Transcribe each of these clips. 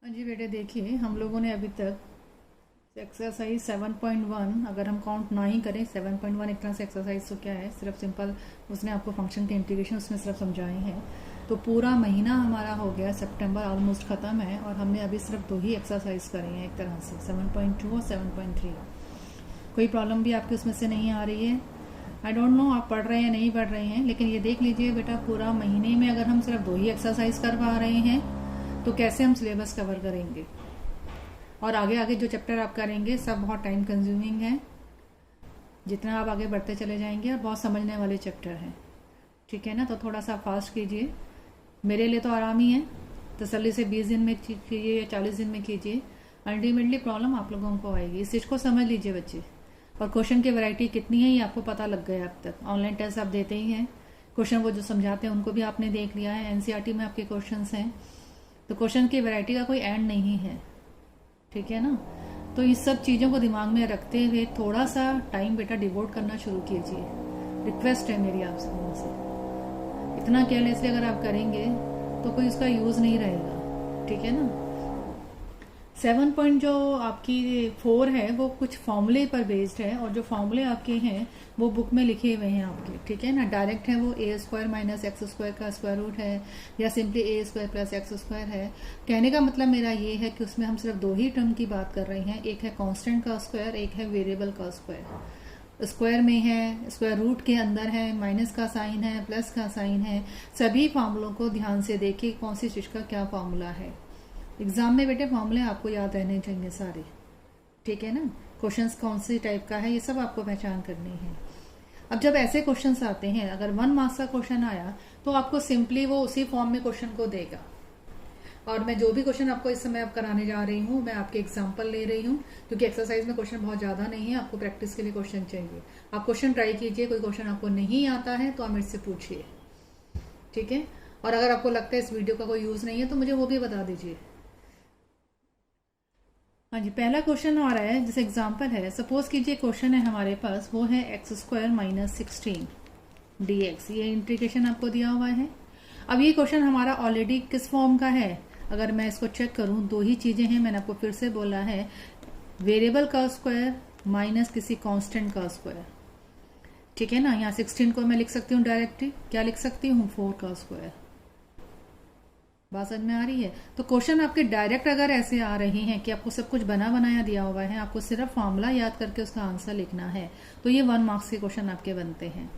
हाँ जी बेटे, देखिए हम लोगों ने अभी तक एक्सरसाइज 7.1, अगर हम काउंट ना ही करें 7.1 एक तरह से एक्सरसाइज तो क्या है, सिर्फ सिंपल उसने आपको फंक्शन के इंटीग्रेशन उसमें सिर्फ समझाए हैं। तो पूरा महीना हमारा हो गया, सितंबर ऑलमोस्ट ख़त्म है और हमने अभी सिर्फ दो ही एक्सरसाइज करे हैं एक तरह से, 7.2 और 7.3। कोई प्रॉब्लम भी आपकी उसमें से नहीं आ रही है? आई डोंट नो आप पढ़ रहे हैं या नहीं पढ़ रहे हैं, लेकिन ये देख लीजिए बेटा, पूरा महीने में अगर हम सिर्फ दो ही एक्सरसाइज कर पा रहे हैं तो कैसे हम सिलेबस कवर करेंगे। और आगे आगे जो चैप्टर आप करेंगे सब बहुत टाइम कंज्यूमिंग है, जितना आप आगे बढ़ते चले जाएंगे, और बहुत समझने वाले चैप्टर हैं। ठीक है ना, तो थोड़ा सा फास्ट कीजिए। मेरे लिए तो आराम ही है, तसल्ली से 20 दिन में कीजिए या 40 दिन में कीजिए, अल्टीमेटली प्रॉब्लम आप लोगों को आएगी। इस चीज़ को समझ लीजिए बच्चे। और क्वेश्चन की वैरायटी कितनी है ये आपको पता लग गया अब तक। ऑनलाइन टेस्ट आप देते ही हैं, क्वेश्चन वो जो समझाते हैं उनको भी आपने देख लिया है, एनसीईआरटी में आपके क्वेश्चन हैं। तो क्वेश्चन की वैरायटी का कोई एंड नहीं है, ठीक है ना। तो इस सब चीज़ों को दिमाग में रखते हुए थोड़ा सा टाइम बेटा डिवोट करना शुरू कीजिए। रिक्वेस्ट है मेरी आप सबों से। इतना केयरलेसली अगर आप करेंगे तो कोई उसका यूज़ नहीं रहेगा, ठीक है ना। 7 पॉइंट जो आपकी 4 है वो कुछ फॉर्मूले पर बेस्ड है, और जो फॉर्मूले आपके हैं वो बुक में लिखे हुए हैं आपके, ठीक है ना। डायरेक्ट है वो ए स्क्वायर माइनस एक्स स्क्वायर का स्क्वायर रूट है, या सिंपली ए स्क्वायर प्लस एक्स स्क्वायर है। कहने का मतलब मेरा ये है कि उसमें हम सिर्फ दो ही टर्म की बात कर रहे हैं, एक है कांस्टेंट का स्क्वायर, एक है वेरिएबल का स्क्वायर। स्क्वायर में है, स्क्वायर रूट के अंदर है, माइनस का साइन है, प्लस का साइन है। सभी फॉर्मूलों को ध्यान से देखिए कौन सी चीज का क्या फॉर्मूला है। एग्जाम में बेटे फॉर्मूले आपको याद रहने चाहिए सारे, ठीक है ना। क्वेश्चंस कौन सी टाइप का है ये सब आपको पहचान करनी है। अब जब ऐसे क्वेश्चंस आते हैं, अगर 1 मार्क्स का क्वेश्चन आया तो आपको सिंपली वो उसी फॉर्म में क्वेश्चन को देगा। और मैं जो भी क्वेश्चन आपको इस समय आप कराने जा रही हूँ, मैं आपके एग्जाम्पल ले रही हूँ, क्योंकि एक्सरसाइज में क्वेश्चन बहुत ज्यादा नहीं है, आपको प्रैक्टिस के लिए क्वेश्चन चाहिए। आप क्वेश्चन ट्राई कीजिए, कोई क्वेश्चन आपको नहीं आता है तो आप मेरे से पूछिए, ठीक है। और अगर आपको लगता है इस वीडियो का कोई यूज नहीं है तो मुझे वो भी बता दीजिए। हाँ जी, पहला क्वेश्चन आ रहा है, जैसे एग्जांपल है, सपोज कीजिए क्वेश्चन है हमारे पास, वो है एक्स स्क्वायर माइनस 16 dx। ये इंटीग्रेशन आपको दिया हुआ है। अब ये क्वेश्चन हमारा ऑलरेडी किस फॉर्म का है, अगर मैं इसको चेक करूं, दो ही चीजें हैं, मैंने आपको फिर से बोला है, वेरिएबल का स्क्वायर माइनस किसी कांस्टेंट का स्क्वायर, ठीक है ना। यहाँ 16 को मैं लिख सकती हूँ डायरेक्टली, क्या लिख सकती हूँ, 4 का स्क्वायर। बात समझ में आ रही है। तो क्वेश्चन आपके डायरेक्ट अगर ऐसे आ रहे हैं कि आपको सब कुछ बना बनाया दिया हुआ है, आपको सिर्फ फॉर्मूला याद करके उसका आंसर लिखना है, तो ये 1 मार्क्स के क्वेश्चन आपके बनते हैं,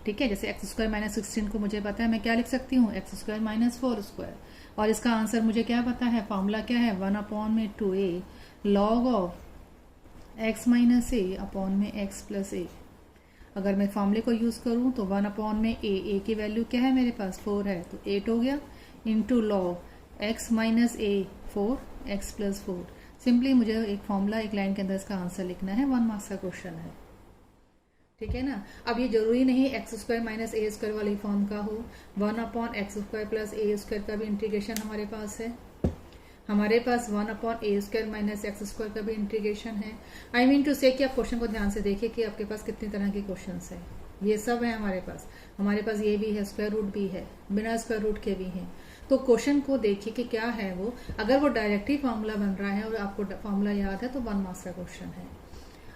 ठीक है। जैसे एक्स स्क्वायर माइनस 16 को मुझे पता है, मैं क्या लिख सकती हूँ, एक्स स्क्वायर माइनस 4 स्क्वायर। और इसका आंसर मुझे क्या पता है, फॉर्मूला क्या है, 1/2a log of x minus A upon में एक्स प्लस ए। अगर मैं फॉर्मूले को यूज करूं तो 1 में ए की वैल्यू क्या है मेरे पास, 4 है, तो 8 हो गया, इंटू लॉग एक्स माइनस ए 4 एक्स प्लस 4। सिंपली मुझे एक फॉर्मूला एक लाइन के अंदर इसका आंसर लिखना है, 1 मार्क्स का क्वेश्चन है, ठीक है ना। अब ये जरूरी नहीं एक्स स्क्वायर माइनस ए स्क्वायर वाली फॉर्म का हो, 1/एक्स स्क्वायर प्लस ए स्क्वायर का भी इंटीग्रेशन हमारे पास है। हमारे पास 1/ए स्क्वायर माइनस एक्स स्क्वायर का भी इंटीग्रेशन है। आई मीन टू से कि आप क्वेश्चन को ध्यान से देखिए कि आपके पास कितनी तरह के क्वेश्चन है। ये सब है हमारे पास ये भी है, स्क्वायर रूट भी है, बिना स्क्वायर रूट के भी हैं। तो क्वेश्चन को देखिए कि क्या है वो, अगर वो डायरेक्टली फॉर्मूला बन रहा है और आपको फॉर्मूला याद है तो 1 मार्क्स का क्वेश्चन है।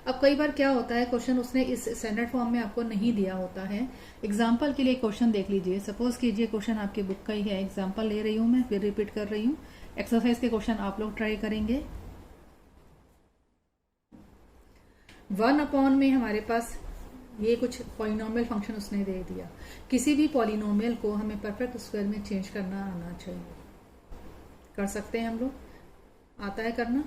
अब कई बार क्या होता है, क्वेश्चन उसने इस स्टैंडर्ड फॉर्म में आपको नहीं दिया होता है। एग्जाम्पल के लिए क्वेश्चन देख लीजिए, सपोज कीजिए क्वेश्चन आपकी बुक का ही है, एग्जाम्पल ले रही हूँ मैं, फिर रिपीट कर रही हूँ। एक्सरसाइज के क्वेश्चन आप लोग ट्राई करेंगे। 1 में हमारे पास ये कुछ पॉलिनोमियल फंक्शन उसने दे दिया। किसी भी पॉलिनोमियल को हमें परफेक्ट स्क्वायर में चेंज करना आना चाहिए। कर सकते हैं हम लोग, आता है करना।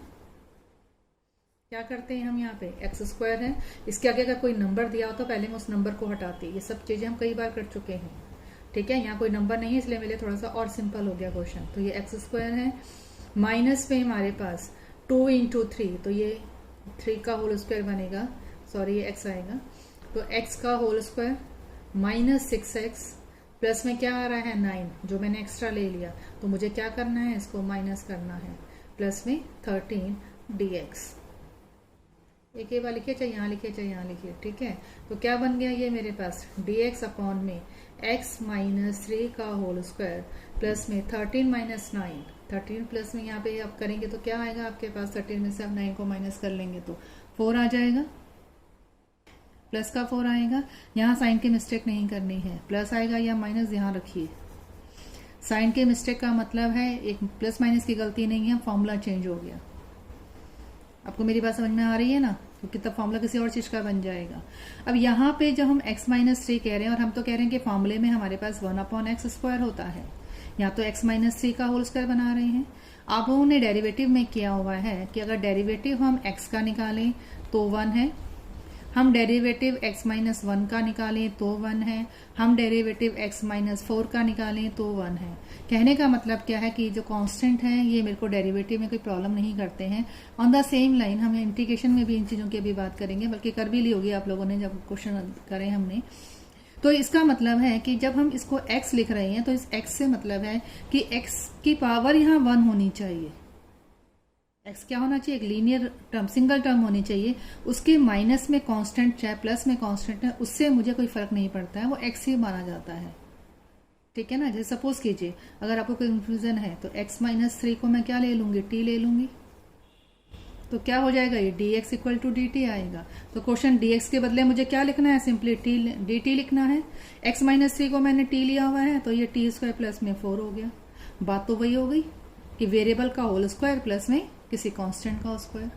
क्या करते हैं हम, यहाँ पे एक्स स्क्वायर है, इसके आगे अगर कोई नंबर दिया हो तो पहले मैं उस नंबर को हटाती। ये सब चीजें हम कई बार कर चुके हैं, ठीक है। यहाँ कोई नंबर नहीं है इसलिए मेरे लिए थोड़ा सा और सिंपल हो गया क्वेश्चन। तो ये एक्स स्क्वायर है, माइनस में हमारे पास 2 इंटू 3, तो ये 3 का होल स्क्वायर बनेगा, सॉरी ये एक्स आएगा, तो एक्स का whole square minus 6x, plus में क्या आ रहा है 9, जो मैंने एक्स्ट्रा ले लिया, तो मुझे क्या करना है, इसको माइनस करना है, प्लस में 13 dx। एक बार लिखिए, चाहे यहाँ लिखिए चाहे यहाँ लिखिए, ठीक है। तो क्या बन गया ये मेरे पास, dx अपॉन में x माइनस 3 का होल स्क्वायर प्लस में 13 माइनस 9 13 प्लस में यहाँ पे आप करेंगे तो क्या आएगा आपके पास, 13 में से आप 9 को माइनस कर लेंगे तो 4 आ जाएगा, प्लस का 4 आएगा। यहाँ साइन की मिस्टेक नहीं करनी है, प्लस आएगा या माइनस ध्यान रखिए। साइन के मिस्टेक का मतलब है एक प्लस माइनस की गलती नहीं है, फॉर्मूला चेंज हो गया। आपको मेरी बात समझ में आ रही है ना, क्योंकि तब फॉर्मूला किसी और चीज का बन जाएगा। अब यहाँ पे जब हम x माइनस 3 कह रहे हैं और हम तो कह रहे हैं कि फॉर्मूले में हमारे पास 1/x² होता है, यहाँ तो x माइनस 3 का होल स्क्वायर बना रहे हैं। अब हमने डेरिवेटिव में किया हुआ है कि अगर डेरिवेटिव हम x का निकालें तो 1 है, हम डेरिवेटिव x माइनस 1 का निकालें तो 1 है, हम डेरिवेटिव x माइनस 4 का निकालें तो 1 है। कहने का मतलब क्या है कि जो कांस्टेंट है ये मेरे को डेरिवेटिव में कोई प्रॉब्लम नहीं करते हैं। ऑन द सेम लाइन हम इंटीग्रेशन में भी इन चीज़ों की अभी बात करेंगे, बल्कि कर भी ली होगी आप लोगों ने जब क्वेश्चन करे हमने। तो इसका मतलब है कि जब हम इसको x लिख रहे हैं तो इस x से मतलब है कि x की पावर यहाँ 1 होनी चाहिए। x क्या होना चाहिए, एक लीनियर टर्म, सिंगल टर्म होनी चाहिए। उसके माइनस में कांस्टेंट चाहे प्लस में कांस्टेंट है, उससे मुझे कोई फर्क नहीं पड़ता है, वो x ही माना जाता है। ठीक है ना। जैसे सपोज कीजिए अगर आपको कोई कंफ्यूजन है तो x माइनस 3 को मैं क्या ले लूंगी, t ले लूंगी, तो क्या हो जाएगा ये dx इक्वल टू dt आएगा। तो क्वेश्चन dx के बदले मुझे क्या लिखना है, सिंपली dt लिखना है। x माइनस 3 को मैंने t लिया हुआ है तो ये t स्क्वायर प्लस में 4 हो गया। बात तो वही हो गई कि वेरिएबल का होल स्क्वायर प्लस में किसी कांस्टेंट का स्क्वायर।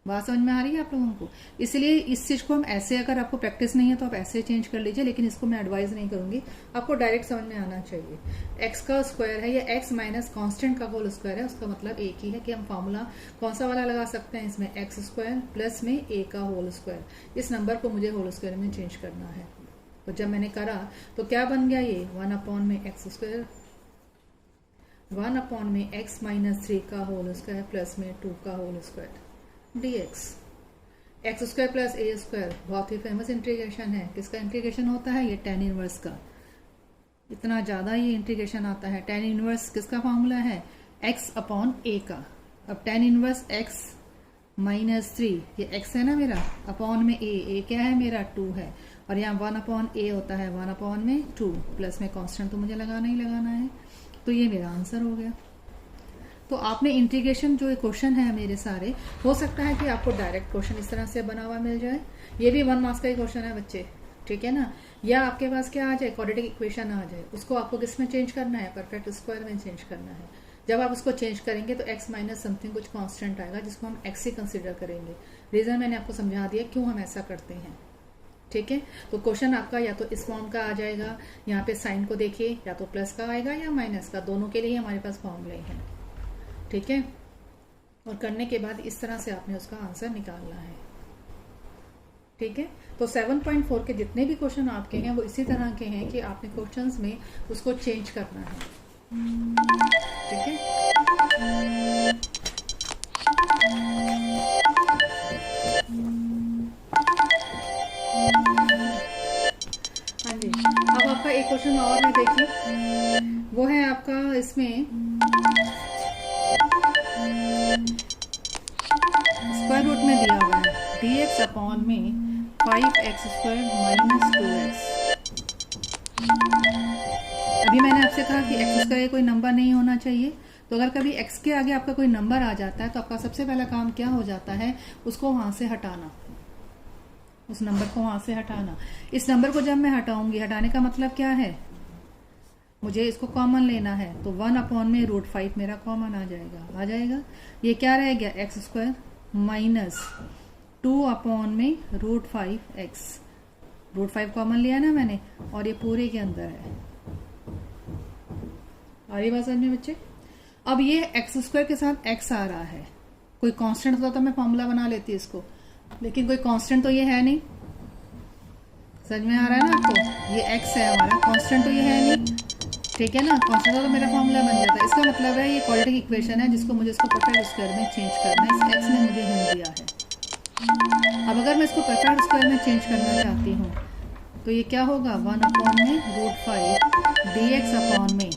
बात समझ में आ रही है आप लोगों को। इसलिए इस चीज को हम ऐसे, अगर आपको प्रैक्टिस नहीं है तो आप ऐसे चेंज कर लीजिए, लेकिन इसको मैं एडवाइज नहीं करूंगी, आपको डायरेक्ट समझ में आना चाहिए। x का स्क्वायर है या x माइनस कांस्टेंट का होल स्क्वायर है, उसका मतलब एक ही है कि हम फॉर्मूला कौन सा वाला लगा सकते हैं इसमें, x स्क्वायर प्लस में a का होल स्क्वायर। इस नंबर को मुझे होल स्क्वायर में चेंज करना है। तो जब मैंने करा तो क्या बन गया, ये 1 में x स्क्वायर, 1 में x माइनस 3 का होल स्क्वायर प्लस में 2 का whole square dx। x square plus a square बहुत ही फेमस इंटीग्रेशन है। किसका इंटीग्रेशन होता है, ये tan इनवर्स का। इतना ज्यादा ये इंटीग्रेशन आता है। tan इनवर्स किसका फॉर्मूला है, x अपॉन a का। अब tan इनवर्स x माइनस 3, ये x है ना मेरा, अपॉन में a क्या है मेरा 2 है, और यहाँ 1/a होता है 1/2 प्लस में कांस्टेंट तो मुझे लगाना ही लगाना है। तो ये मेरा आंसर हो गया। तो आपने इंटीग्रेशन जो क्वेश्चन है मेरे सारे, हो सकता है कि आपको डायरेक्ट क्वेश्चन इस तरह से बना हुआ मिल जाए, ये भी 1 मार्क्स का ही क्वेश्चन है बच्चे, ठीक है ना। या आपके पास क्या आ जाए, क्वाड्रेटिक इक्वेशन आ जाए, उसको आपको किस में चेंज करना है, परफेक्ट स्क्वायर में चेंज करना है। जब आप उसको चेंज करेंगे तो x माइनस समथिंग कुछ कांस्टेंट आएगा जिसको हम x ही कंसिडर करेंगे। रीजन मैंने आपको समझा दिया क्यों हम ऐसा करते हैं, ठीक है। तो क्वेश्चन आपका या तो इस फॉर्म का आ जाएगा, यहाँ पे साइन को देखिए, या तो प्लस का आएगा या माइनस का, दोनों के लिए हमारे पास फॉर्मूले हैं, ठीक है। और करने के बाद इस तरह से आपने उसका आंसर निकालना है, ठीक है। तो 7.4 के जितने भी क्वेश्चन आपके हैं वो इसी तरह के हैं कि आपने क्वेश्चंस में उसको चेंज करना है, ठीक है। हाँ जी, अब आपका एक क्वेश्चन और है, देखिए वो है आपका इसमें स्क्वायर रूट में दिया हुआ है dx अपॉन में 5x स्क्वायर माइनस 2x। अभी मैंने आपसे कहा कि x स्क्वायर कोई नंबर नहीं होना चाहिए, तो अगर कभी x के आगे आपका कोई नंबर आ जाता है तो आपका सबसे पहला काम क्या हो जाता है, उसको वहां से हटाना, उस नंबर को वहां से हटाना। इस नंबर को जब मैं हटाऊंगी, हटाने का मतलब क्या है, मुझे इसको कॉमन लेना है, तो 1/√5 मेरा कॉमन आ जाएगा। ये क्या रह गया, x square minus 2/√5x। √5 common लिया ना मैंने, और ये पूरे के अंदर है। आ रही बात समझ में बच्चे। अब ये x स्क्वायर के साथ x आ रहा है, कोई कांस्टेंट होता तो मैं फॉर्मूला बना लेती इसको, लेकिन कोई कांस्टेंट तो ये है नहीं। समझ में आ रहा है ना आपको, ये x है हमारा, कांस्टेंट तो ये है नहीं, ठीक है ना। कांस्टेंट तो मेरा फॉर्मूला बन जाता है। इसका मतलब है ये क्वाड्रेटिक इक्वेशन है जिसको मुझे इसको परफेक्ट स्क्वायर में चेंज करना है। इस x ने मुझे हिंट दिया है। अब अगर मैं इसको परफेक्ट स्क्वायर में चेंज करना चाहती हूँ तो ये क्या होगा, 1/√5 dx अपॉन में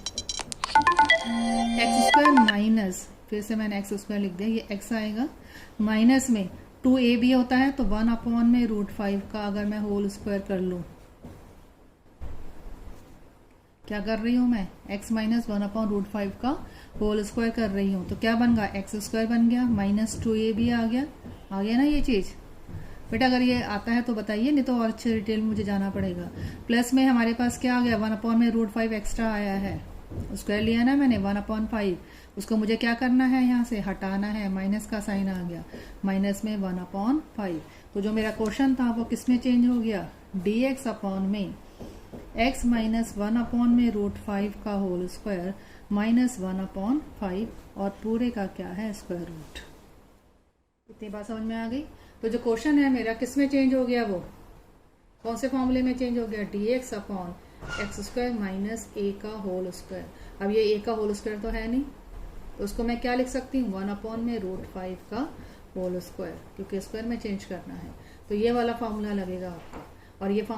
x स्क्वायर माइनस, फिर से मैंने x स्क्वायर लिख दिया, ये x आएगा, माइनस में 2a भी होता है तो 1/√5 का अगर मैं होल स्क्वायर कर लूं, क्या कर रही हूँ मैं, x माइनस 1/√5 का होल स्क्वायर कर रही हूँ। तो क्या बन गया, एक्स स्क्वायर बन गया, -2ab आ गया ना ये चीज। बेटा अगर ये आता है तो बताइए, नहीं तो और अच्छे डिटेल में मुझे जाना पड़ेगा। प्लस में हमारे पास क्या आ गया, 1/√5 एक्स्ट्रा आया है, स्क्वायर लिया ना मैंने 1/5, उसको मुझे क्या करना है, यहाँ से हटाना है, माइनस का साइन आ गया, माइनस में 1/5। तो जो मेरा क्वेश्चन था वो किस में चेंज हो गया, dx अपॉन में x माइनस 1/√5 का होल स्क्वायर माइनस 1/5 और पूरे का क्या है स्क्वायर रूट। इतनी बात समझ में आ गई। तो जो क्वेश्चन है मेरा किस में चेंज हो गया, वो कौन से फॉर्मूले में चेंज हो गया, dx upon x square minus a का होल स्क्वायर। अब ये a का होल स्क्वायर तो है नहीं, तो उसको मैं क्या लिख सकती हूँ, 1/√5 का होल स्क्वायर, क्योंकि स्क्वायर में चेंज करना है। तो ये वाला फॉर्मूला लगेगा आपका, और ये